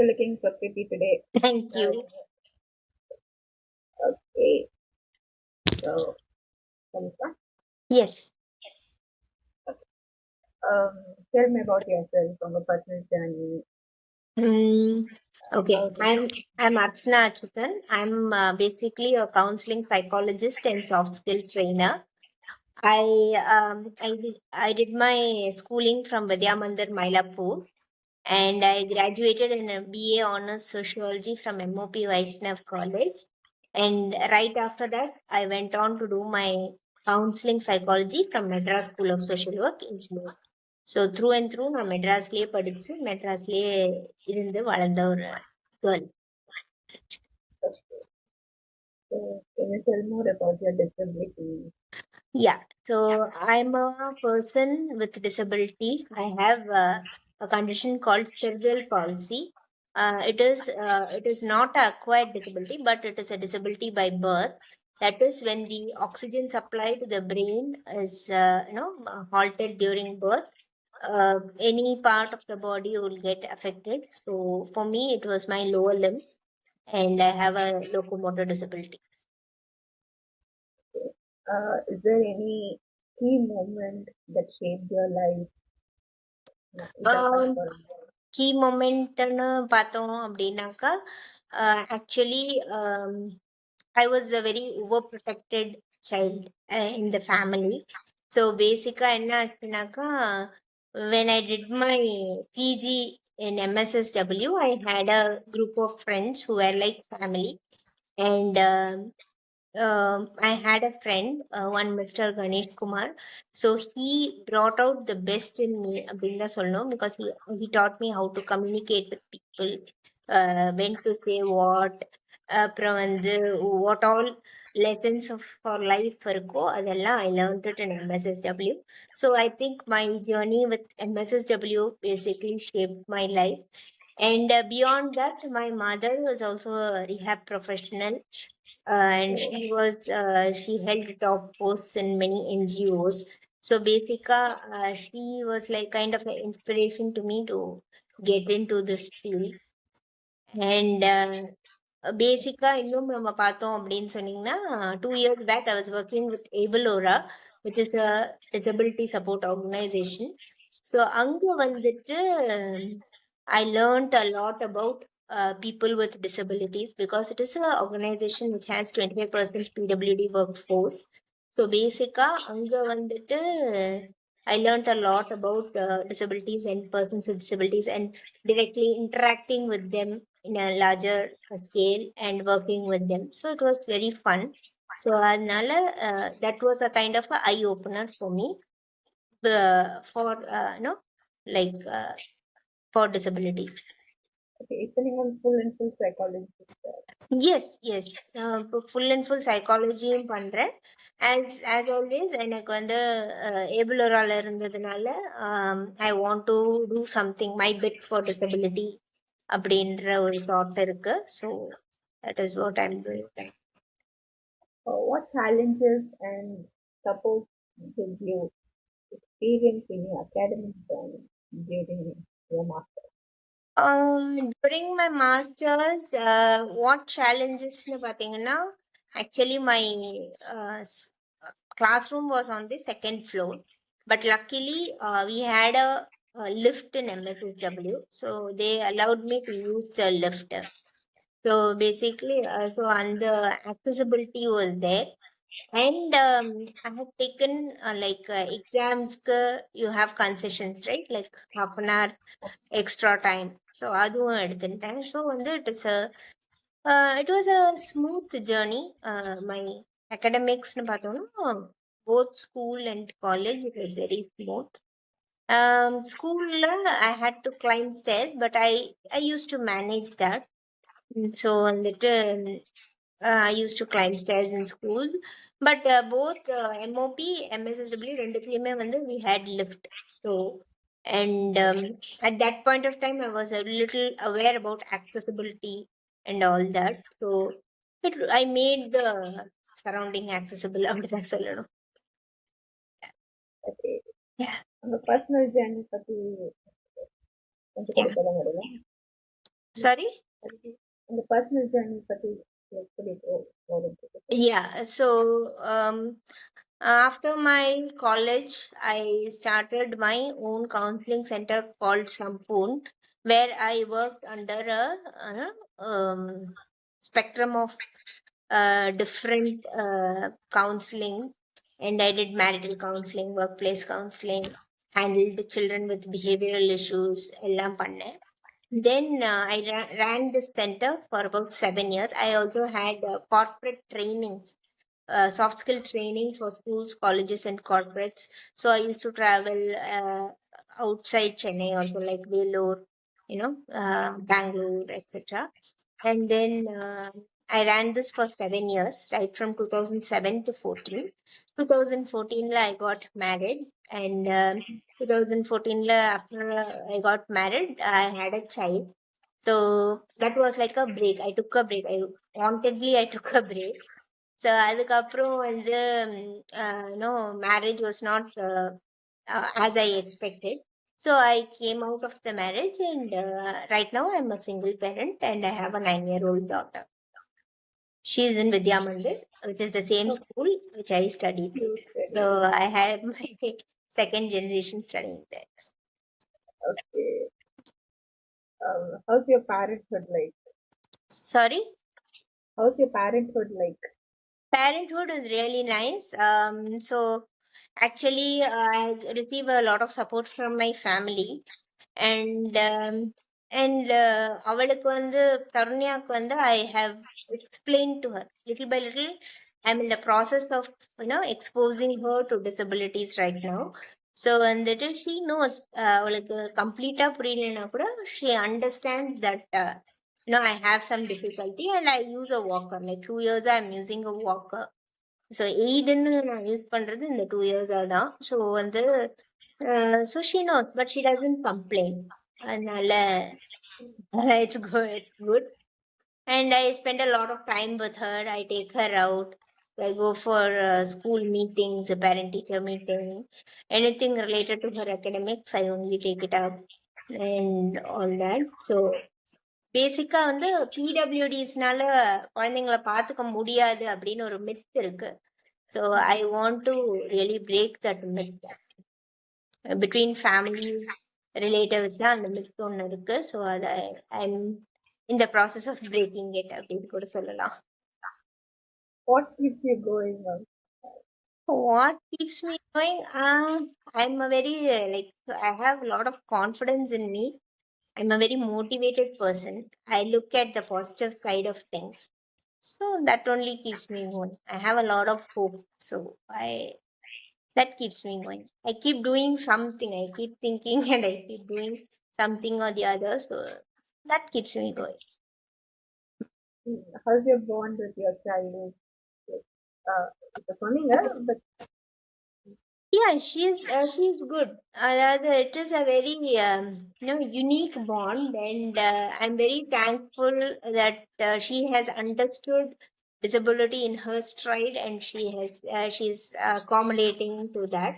You're looking so pretty today. Thank you. Okay, so can you start? Yes. Um, Tell me about yourself from a personal journey. Mm, How okay. it is. I'm Archana Achuthan. I'm basically a counseling psychologist and soft skill trainer. I did my schooling from Vidya Mandir, Mylapore, and I graduated in a BA Honors Sociology from MOP Vaishnav College. And right after that, I went on to do my counseling psychology from Madras School of Social Work in Bangalore. So through and through நான் மெட்ராஸ்லேயே படித்து மெட்ராஸ்லேயே இருந்து வளர்ந்த ஒரு girl. Okay. So can you tell more about your disability? Yeah, so I'm a person with disability. I have a condition called cerebral palsy. It is not an acquired disability, but it is a disability by birth. That is when the oxygen supply to the brain is halted during birth. Any part of the body will get affected. So for me, it was my lower limbs, and I have a locomotor disability. Is there any key moment that shaped your life? Either Um, past or key மொமெண்ட்னு பார்த்தோம் அப்படின்னாக்கா actually I was a very over protected child in the family. So பேசிக்காக என்ன ஆச்சுனாக்கா when I did my PG in MSSW, I had a group of friends who were like family, and I had a friend, one Mr. Ganesh Kumar. So he brought out the best in me, அப்படின்னு தான் சொல்லணும், because he taught me how to communicate with people, when to say what, அப்புறம் வந்து what all lessons for life இருக்கோ அதெல்லாம் I learned it in MSSW. So I think my journey with MSSW basically shaped my life. And beyond that, my mother was also a rehab professional, and she held top posts in many NGOs. So she was like kind of an inspiration to me to get into this field. And இன்னும் நம்ம பார்த்தோம் அப்படின்னு சொன்னீங்கன்னா 2 years back I was working with Abelora, which is a disability support organization. So அங்க வந்துட்டு I learned a lot about people with disabilities, because it is an organization which has 25% PWD workforce. So அங்க வந்துட்டு I learned a lot about disabilities and persons with disabilities, and directly interacting with them in a larger scale and working with them. So it was very fun. So அதனால that was a kind of a eye opener for me, for like for disabilities. okay, it's an full and full psychologist. Yes. இப்போ full and full சைக்காலஜியும் பண்றேன். as always எனக்கு வந்து ஏபிளோரால இருந்ததுனால I want to do something my bit for disability அப்படின்ற ஒரு thought இருக்கு. So that is what I'm doing. What challenges and support did you experience in your academic journey during your master? During my masters, what challenges பார்த்தீங்கன்னா, actually my classroom was on the second floor, but luckily we had a lift in MSSW, so they allowed me to use the lift. So basically, and the accessibility was there. And I have taken exams, you have concessions, right? Like half an hour extra time. So அதுவும் எடுத்துட்டேன். So வந்து it was a smooth journey. My academics-னு பார்த்தோம்னா both school and college, it was very smooth. School I had to climb stairs, but I used to manage that. So வந்துட்டு I used to climb stairs in schools, but both MOP, MSSW ரெண்டுத்துலயுமே வந்து we had lift. So and at that point of time I was a little aware about accessibility and all that. So I made the surrounding accessible. அப்படிதான் சொல்லணும். Okay. Yeah. உங்க personal journey பத்தி கொஞ்சம் கூட Yeah. சொல்ல முடியுமா? Sorry. In the personal journey பத்தி like சொல்லி போறதுக்கு. Yeah, so after my college, I started my own counseling center called Sampoon, where I worked under a spectrum of different counseling, and I did marital counseling, workplace counseling, handled children with behavioral issues, எல்லாம் பண்ணேன். Then I ran this center for about 7 years. I also had corporate trainings, soft skill training for schools, colleges, and corporates. So I used to travel outside Chennai, also like Vellore, Bangalore, etc. And then I ran this for 7 years, right from 2007 to 14. 2014, I got married, and 2014, after I got married, I had a child. So that was like a break. I took a break. I took a break. So அதுக்கப்புறம் வந்து marriage was not as I expected. So I came out of the marriage, and right now I'm a single parent, and I have a 9-year-old daughter. She is in Vidya Mandir, which is the same school which I studied. You So study. I have my second generation studying there. Okay. How's your parenthood like? Sorry? How's your parenthood like? Parenthood is really nice. So actually, I receive a lot of support from my family. And அவளுக்கு வந்து தருண்யாவுக்கு வந்து I have explained to her little by little. I'm in the process of exposing her to disabilities right now. So வந்துட்டு she knows, அவளுக்கு கம்ப்ளீட்டா புரியலனா கூட she understands that I have some difficulty, and I use a walker. Like 2 years I'm using a walker. So எய்டுன்னு நான் use பண்றது இந்த 2 years தான். So வந்து so she knows, but she doesn't complain. அதனால it's good. And I spend a lot of time with her. I take her out. I go for school meetings, a parent teacher meeting, anything related to her academics, I only take it up and all that. So பேசிக்கா வந்து பிடபிள்யூடிஸ்னால குழந்தைங்களை பார்த்துக்க முடியாது அப்படின்னு ஒரு myth இருக்கு. So I want to really break that myth. Between family relatives தான் அந்த myth ஒன்று இருக்கு. So அதை I'm in the process of breaking it அப்படின்னு கூட சொல்லலாம். What keeps you going on? What keeps me going? I'm a very I have a lot of confidence in me. I'm a very motivated person. I look at the positive side of things. So that only keeps me going. I have a lot of hope. So that keeps me going. I keep doing something. I keep thinking and I keep doing something or the other. So that keeps me going. How's your bond with your child? இப்ப சொன்னீங்க, but Yeah, she's good. It is a very unique bond, and I'm very thankful that she has understood disability in her stride, and she's accommodating to that.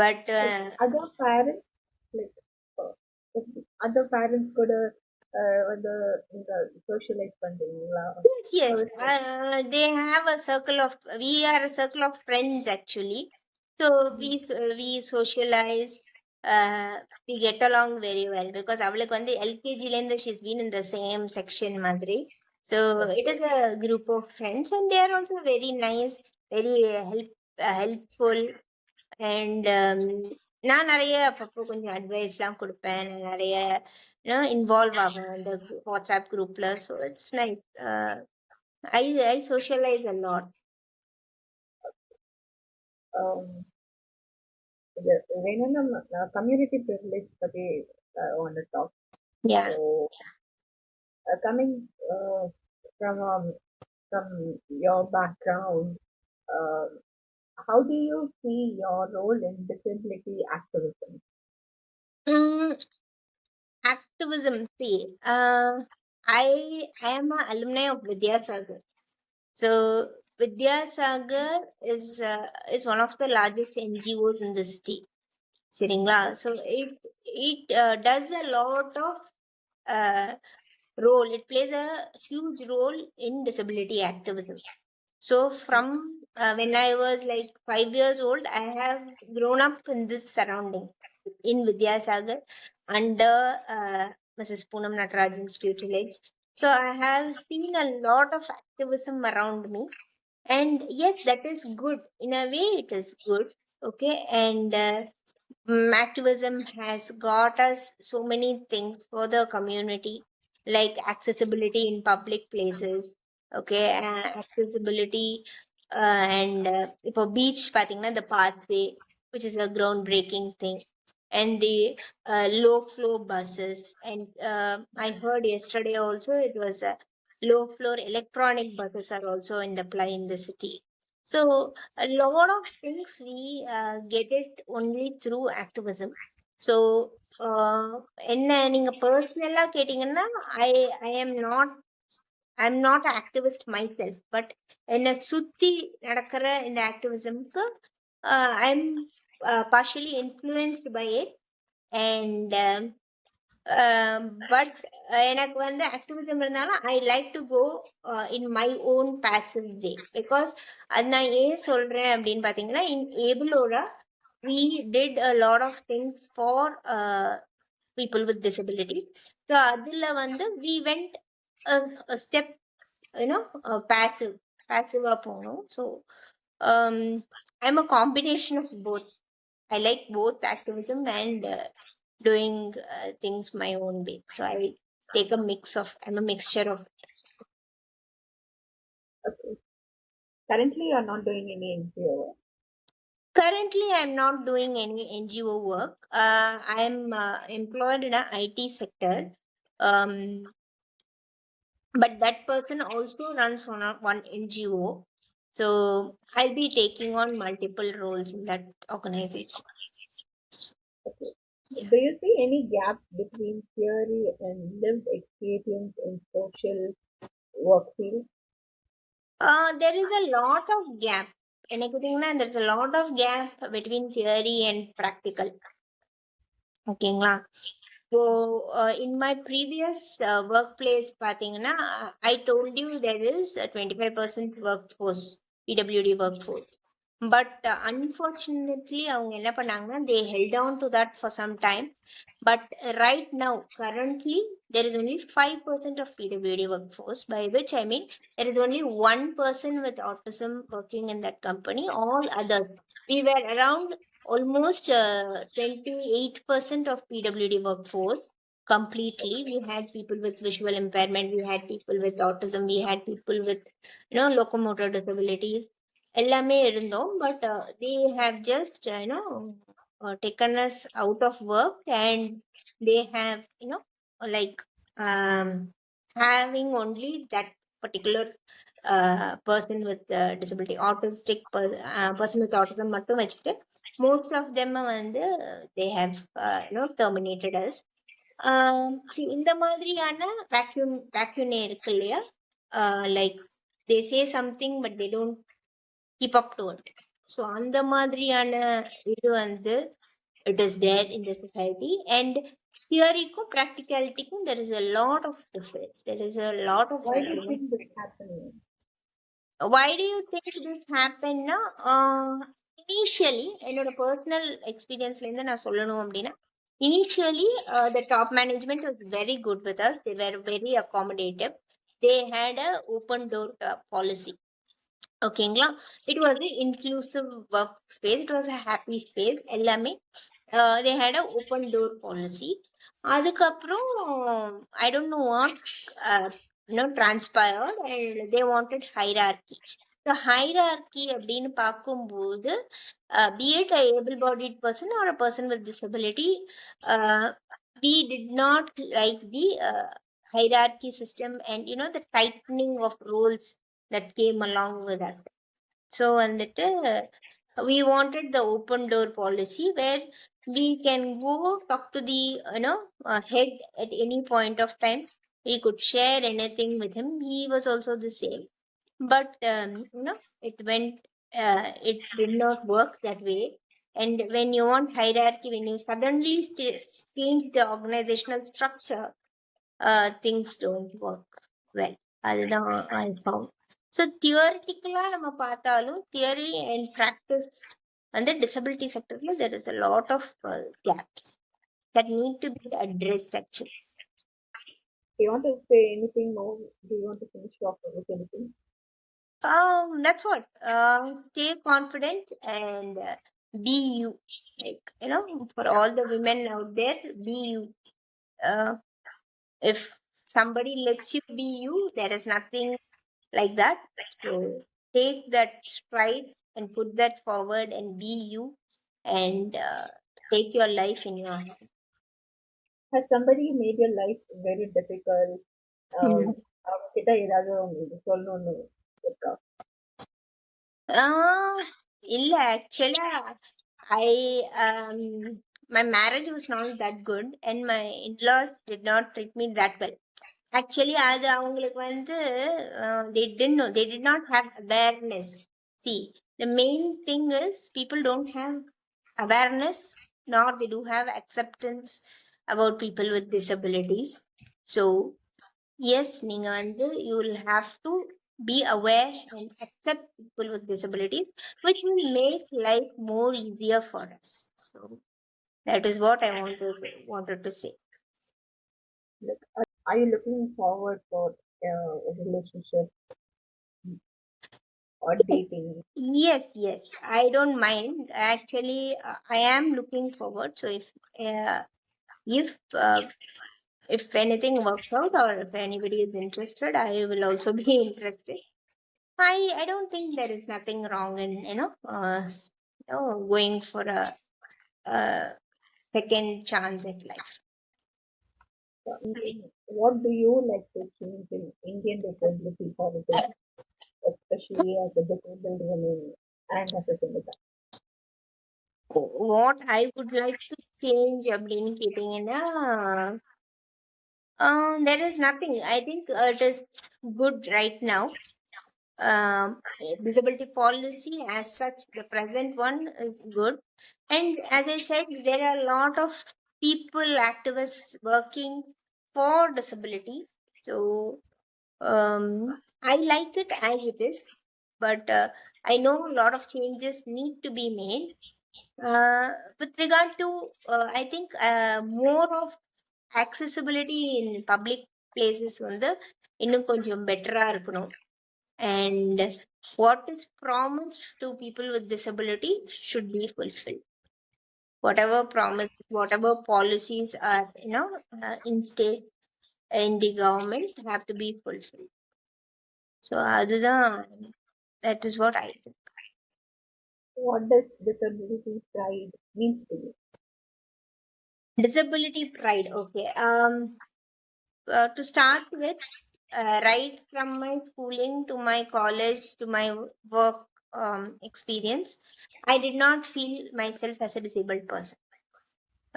But like other parents, like uh, other parents கூட வந்து இந்த socialize பண்றீங்களா? yes, How is it? they have a circle of, we are a circle of friends actually. So we socialize, uh, we get along very well because அவளுக்கு வந்து எல்கேஜில இருந்து she's been in the same section மாதிரி. So it Okay. is a group of friends, and they are also very nice, very helpful. And நான் நிறைய அப்பப்போ கொஞ்சம் அட்வைஸ்லாம் கொடுப்பேன். நான் நிறைய இன்வால்வ் ஆவேன் அந்த வாட்ஸ்அப் குரூப்ல. So it's nice. I socialize a lot. Um, இது வேணும்னா community privilege பத்தி want to talk. Yeah. So coming from from your background, uh, how do you see your role in disability activism? Mm, activism. See, I am an alumni of Vidyasagar. So Vidyasagar is one of the largest NGOs in the city. சரிங்களா? So it does a lot of role. It plays a huge role in disability activism. So from when I was like 5 years old, I have grown up in this surrounding in Vidyasagar under Mrs. Poonam Natarajan's tutelage. So I have seen a lot of activism around me, and yes, that is good. In a way, it is good. Okay, and activism has got us so many things for the community, like accessibility in public places. Okay, accessibility and இப்போ beach பார்த்தீங்கன்னா the pathway, which is a groundbreaking thing, and the low flow buses, and I heard yesterday also it was low floor electronic buses are also in the play in the city. So a lot of things we get it only through activism. So என்ன நீங்க பர்சனலா கேட்டீங்கன்னா I I am not I am not activist myself, but என்னை சுத்தி நடக்கிற இந்த ஆக்டிவிசம்க்கு I am partially influenced by it, and but எனக்கு வந்து ஆக்டிவிசம் இருந்தாலும் I like to go in my own passive way. Because அது நான் ஏன் சொல்றேன் அப்படின்னு பார்த்தீங்கன்னா, இன் ஏபிளோரா we did a lot of things for people with disability. So அதுல வந்து we went a step, passive போனோம். So I'm a combination of both. I like both activism and doing things my own way. So I take a mix of, I'm a mixture of. Okay. Currently, you are not doing any NGO. Currently, I'm not doing any NGO work. I'm employed in a IT sector. Um, but that person also runs one NGO. So I'll be taking on multiple roles in that organization. Okay. Yeah. Do you see any gap between theory and lived experience in social work field? There is a lot of gap. எனக்கு பார்த்தீங்கன்னா, there's a lot of gap between theory and practical. ஓகேங்களா? So in my previous workplace பார்த்தீங்கன்னா, I told you there is a 25% workforce, PWD workforce. But unfortunately, அவங்க என்ன பண்ணாங்கன்னா, they held on to that for some time. But right now, currently, there is only 5% of PWD workforce, by which I mean there is only one person with autism working in that company. All others, we were around almost 28% of PWD workforce completely. We had people with visual impairment, we had people with autism, we had people with locomotor disabilities. எல்லாமே இருந்தோம், but they have just taken us out of work, and they have like um, having only that particular person with disability, autistic person with autism மட்டும் வச்சுட்டு most of them வந்து they have terminated us. See, இந்த மாதிரியான vacuum இருக்கு இல்லையா, like they say something but they don't keep up to it. So அந்த மாதிரியான இது வந்து it is there in the society, and theoryக்கும் practicalityக்கும் there is a lot of difference. There is a lot of Why do you think this happening? why do you think this happened na? Initially என்னோட personal எக்ஸ்பீரியன்ஸ்ல இருந்து நான் சொல்லணும் அப்படின்னா, initially the top management was very good with us. They were very accommodative. They had a open door policy. ஓகேங்களா? It was an inclusive work space. It was a happy space. எல்லாமே they had a open door policy. அதுக்கப்புறம் I don't know what transpired, and they wanted hierarchy. The hierarchy அப்படின்னு பார்க்கும்போது, be it a able-bodied person or a person with disability, we did not like the hierarchy system, and the tightening of roles that came along with that. So வந்துட்டு we wanted the open door policy where we can go talk to the head at any point of time. We could share anything with him. He was also the same, but it went it did not work that way. And when you want hierarchy, when you suddenly change the organizational structure, things don't work well. அதுதான் I found. So தியரிட்டிக்கலா நம்ம பார்த்தாலும் theory and practice வந்து disability செக்டர்ல there is a lot of gaps that need to be addressed actually. Do you want to say anything more? Do you want to finish off with anything? That's what. Stay confident and be you. Like, for all the women out there, be you. Uh, if somebody lets you be you, there is nothing like that. So take that stride and put that forward and be you and take your life in your hand. Has somebody made your life very difficult? Mm. அவங்ககிட்ட ஏதாவது உங்களுக்கு சொல்லணும்னு இருக்கா? இல்ல ஆக்சுவலா I my marriage was not that good and my in-laws did not treat me that well. Actually அது அவங்களுக்கு வந்து they didn't know, they did not have awareness. See, the main thing is people don't have awareness nor they do have acceptance about people with disabilities. So yes, நீங்க வந்து you will have to be aware and accept people with disabilities, which will make life more easier for us. So that is what I wanted to say. Like, are you looking forward for a relationship or Yes, dating? yes, I don't mind. Actually, I am looking forward. So uh, if uh, if anything works out or if anybody is interested, I will also be interested. I don't think there is nothing wrong in going for a second chance at life. What do you like to change in Indian disability policy, especially as a disabled woman and as a single parent? What I would like to change அப்படின்னு கேட்டீங்கன்னா there is nothing. I think it is good right now. Disability policy as such, the present one is good. And as I said, there are a lot of people, activists working for disability. So I like it as it is, but I know a lot of changes need to be made. With regard to, I think more of accessibility in public places வந்து இன்னும் கொஞ்சம் பெட்டரா இருக்கணும். And what is promised to people with disability should be fulfilled. Whatever promise, whatever policies are in state in the government have to be fulfilled. So அதுதான், that is what I think. What does disability pride means to you? Disability pride, okay. To start with, right from my schooling to my college to my work experience, I did not feel myself as a disabled person.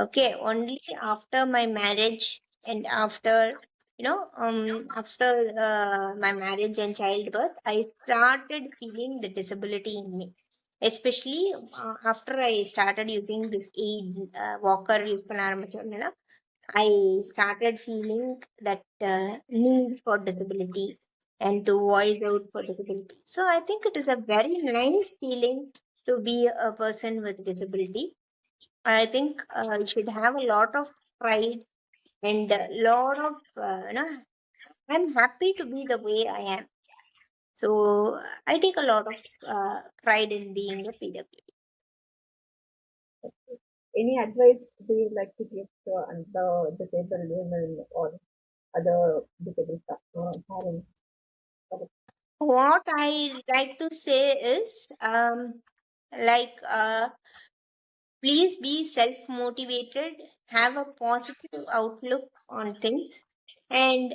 Okay, only after my marriage and after my marriage and childbirth, I started feeling the disability in me. Especially after I started using this aid walker use பண்ண ஆரம்பிச்சோன்னா I started feeling that need for disability and to voice out for disability. So I think it is a very nice feeling to be a person with disability. I think you should have a lot of pride and a lot of, I'm happy to be the way I am. So I take a lot of pride in being a PW. Any advice do you like to give to the disabled women or other disabled parents? What I like to say is, like, please be self motivated, have a positive outlook on things, and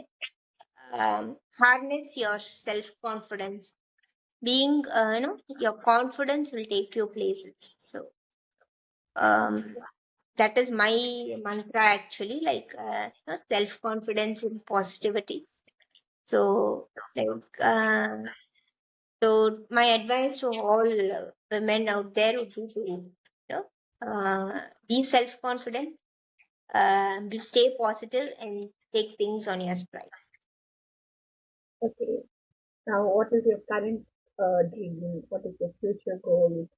harness your self confidence. Being, your confidence will take you places. So, that is my mantra actually, like self confidence and positivity. So, like, so my advice to all women out there would be to, be self confident, be stay positive, and take things on your stride. Okay. Now, what is your current dream? What is your future goal?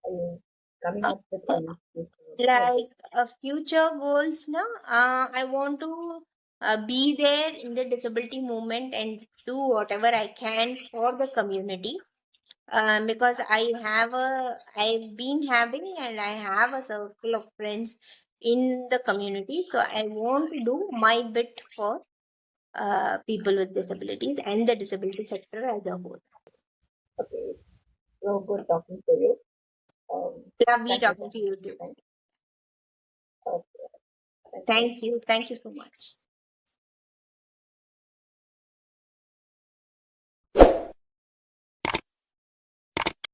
Are you coming Uh, up with any future? Like this? like future goals now, I want to be there in the disability movement and do whatever I can for the community. Because I've been having and I have a circle of friends in the community, so I want to do my bit for people with disabilities and the disability sector as a whole. Okay. So good talking to you. Um, Lovely thank you talking so to much. you too. Thank, okay. Thank you. Thank you so much.